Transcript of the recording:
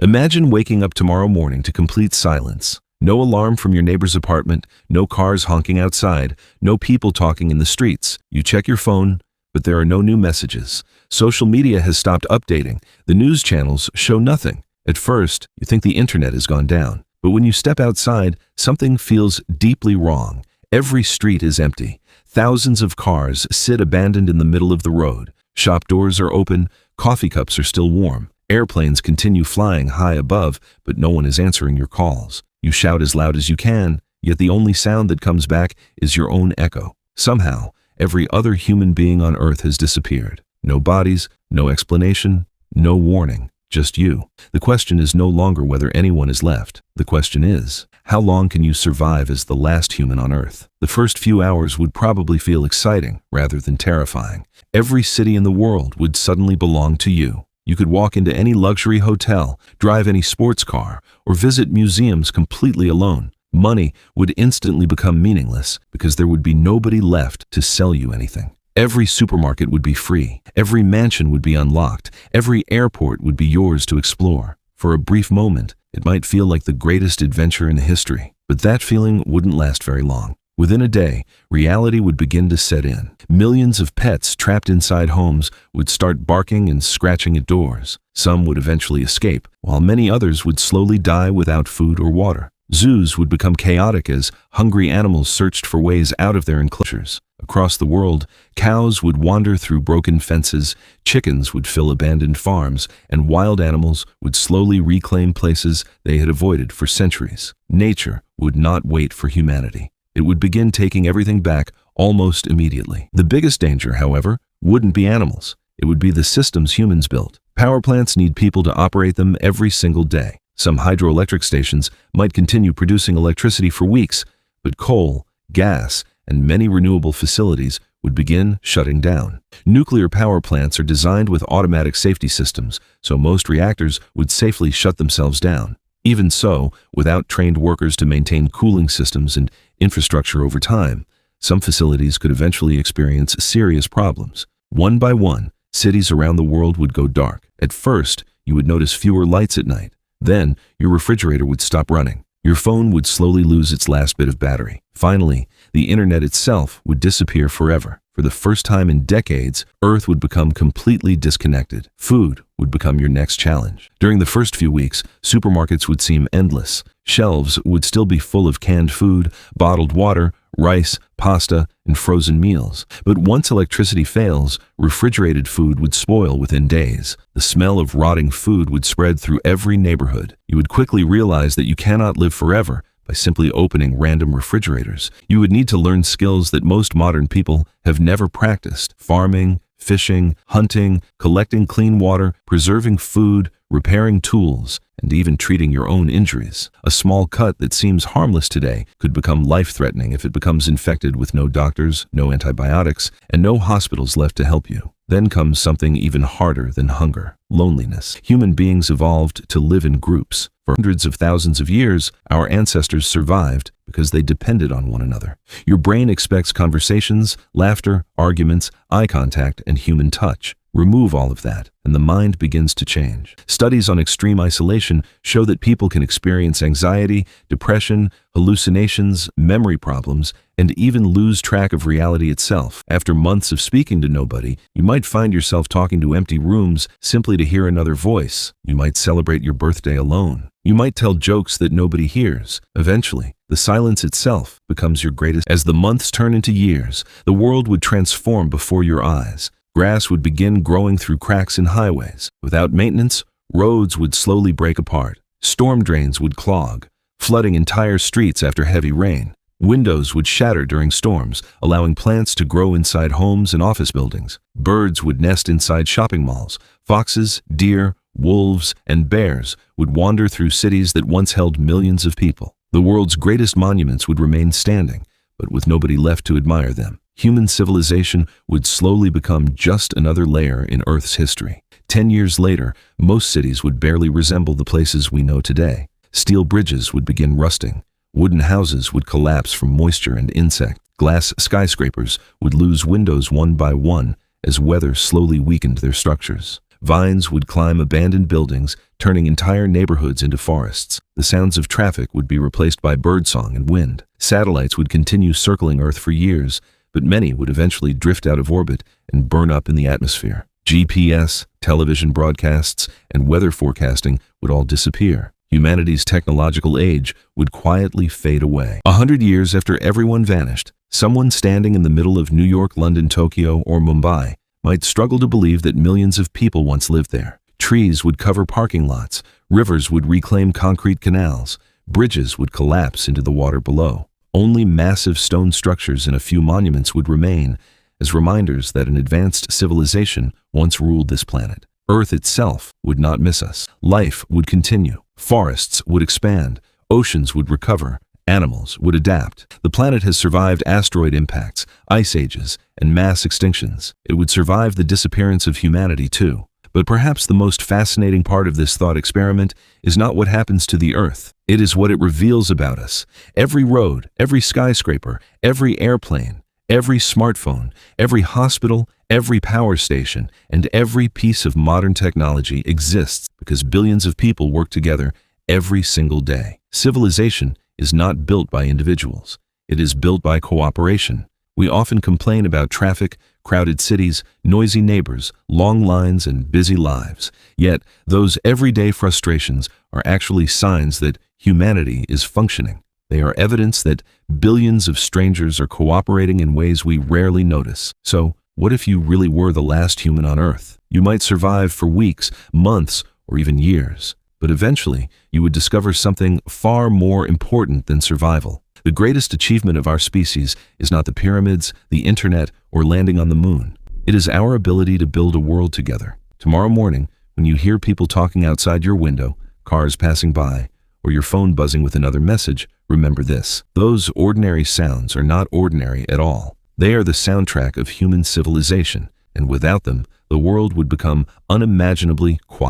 Imagine waking up tomorrow morning to complete silence. No alarm from your neighbor's apartment, no cars honking outside, no people talking in the streets. You check your phone, but there are no new messages. Social media has stopped updating. The news channels show nothing. At first, you think the internet has gone down. But when you step outside, something feels deeply wrong. Every street is empty. Thousands of cars sit abandoned in the middle of the road. Shop doors are open, coffee cups are still warm. Airplanes continue flying high above, but no one is answering your calls. You shout as loud as you can, yet the only sound that comes back is your own echo. Somehow, every other human being on Earth has disappeared. No bodies, no explanation, no warning, just you. The question is no longer whether anyone is left. The question is, how long can you survive as the last human on Earth? The first few hours would probably feel exciting rather than terrifying. Every city in the world would suddenly belong to you. You could walk into any luxury hotel, drive any sports car, or visit museums completely alone. Money would instantly become meaningless because there would be nobody left to sell you anything. Every supermarket would be free. Every mansion would be unlocked. Every airport would be yours to explore. For a brief moment, it might feel like the greatest adventure in history, but that feeling wouldn't last very long. Within a day, reality would begin to set in. Millions of pets trapped inside homes would start barking and scratching at doors. Some would eventually escape, while many others would slowly die without food or water. Zoos would become chaotic as hungry animals searched for ways out of their enclosures. Across the world, cows would wander through broken fences, chickens would fill abandoned farms, and wild animals would slowly reclaim places they had avoided for centuries. Nature would not wait for humanity. It would begin taking everything back almost immediately. The biggest danger, however, wouldn't be animals. It would be the systems humans built. Power plants need people to operate them every single day. Some hydroelectric stations might continue producing electricity for weeks, but coal, gas, and many renewable facilities would begin shutting down. Nuclear power plants are designed with automatic safety systems, so most reactors would safely shut themselves down. Even so, without trained workers to maintain cooling systems and infrastructure over time, some facilities could eventually experience serious problems. One by one, cities around the world would go dark. At first, you would notice fewer lights at night. Then, your refrigerator would stop running. Your phone would slowly lose its last bit of battery. Finally, the internet itself would disappear forever. For the first time in decades, Earth would become completely disconnected. Food would become your next challenge. During the first few weeks, supermarkets would seem endless. Shelves would still be full of canned food, bottled water, rice, pasta, and frozen meals. But once electricity fails, refrigerated food would spoil within days. The smell of rotting food would spread through every neighborhood. You would quickly realize that you cannot live forever by simply opening random refrigerators. You would need to learn skills that most modern people have never practiced: farming, fishing, hunting, collecting clean water, preserving food, repairing tools, and even treating your own injuries. A small cut that seems harmless today could become life-threatening if it becomes infected with no doctors, no antibiotics, and no hospitals left to help you. Then comes something even harder than hunger: loneliness. Human beings evolved to live in groups. For hundreds of thousands of years, our ancestors survived because they depended on one another. Your brain expects conversations, laughter, arguments, eye contact, and human touch. Remove all of that, and the mind begins to change. Studies on extreme isolation show that people can experience anxiety, depression, hallucinations, memory problems, and even lose track of reality itself. After months of speaking to nobody, you might find yourself talking to empty rooms simply to hear another voice. You might celebrate your birthday alone. You might tell jokes that nobody hears. Eventually, the silence itself becomes your greatest. As the months turn into years, the world would transform before your eyes. Grass would begin growing through cracks in highways. Without maintenance, roads would slowly break apart. Storm drains would clog, flooding entire streets after heavy rain. Windows would shatter during storms, allowing plants to grow inside homes and office buildings. Birds would nest inside shopping malls. Foxes, deer, wolves, and bears would wander through cities that once held millions of people. The world's greatest monuments would remain standing, but with nobody left to admire them. Human civilization would slowly become just another layer in Earth's history. 10 years later, most cities would barely resemble the places we know today. Steel bridges would begin rusting. Wooden houses would collapse from moisture and insect. Glass skyscrapers would lose windows one by one as weather slowly weakened their structures. Vines would climb abandoned buildings, turning entire neighborhoods into forests. The sounds of traffic would be replaced by birdsong and wind. Satellites would continue circling Earth for years, but many would eventually drift out of orbit and burn up in the atmosphere. GPS, television broadcasts, and weather forecasting would all disappear. Humanity's technological age would quietly fade away. 100 years after everyone vanished, someone standing in the middle of New York, London, Tokyo, or Mumbai might struggle to believe that millions of people once lived there. Trees would cover parking lots, rivers would reclaim concrete canals, bridges would collapse into the water below. Only massive stone structures and a few monuments would remain as reminders that an advanced civilization once ruled this planet. Earth itself would not miss us. Life would continue. Forests would expand. Oceans would recover. Animals would adapt. The planet has survived asteroid impacts, ice ages, and mass extinctions. It would survive the disappearance of humanity too. But perhaps the most fascinating part of this thought experiment is not what happens to the Earth. It is what it reveals about us. Every road, every skyscraper, every airplane, every smartphone, every hospital, every power station, and every piece of modern technology exists because billions of people work together every single day. Civilization is not built by individuals. It is built by cooperation. We often complain about traffic, crowded cities, noisy neighbors, long lines, and busy lives. Yet, those everyday frustrations are actually signs that humanity is functioning. They are evidence that billions of strangers are cooperating in ways we rarely notice. So, what if you really were the last human on Earth? You might survive for weeks, months, or even years. But eventually, you would discover something far more important than survival. The greatest achievement of our species is not the pyramids, the internet, or landing on the moon. It is our ability to build a world together. Tomorrow morning, when you hear people talking outside your window, cars passing by, or your phone buzzing with another message, remember this. Those ordinary sounds are not ordinary at all. They are the soundtrack of human civilization, and without them, the world would become unimaginably quiet.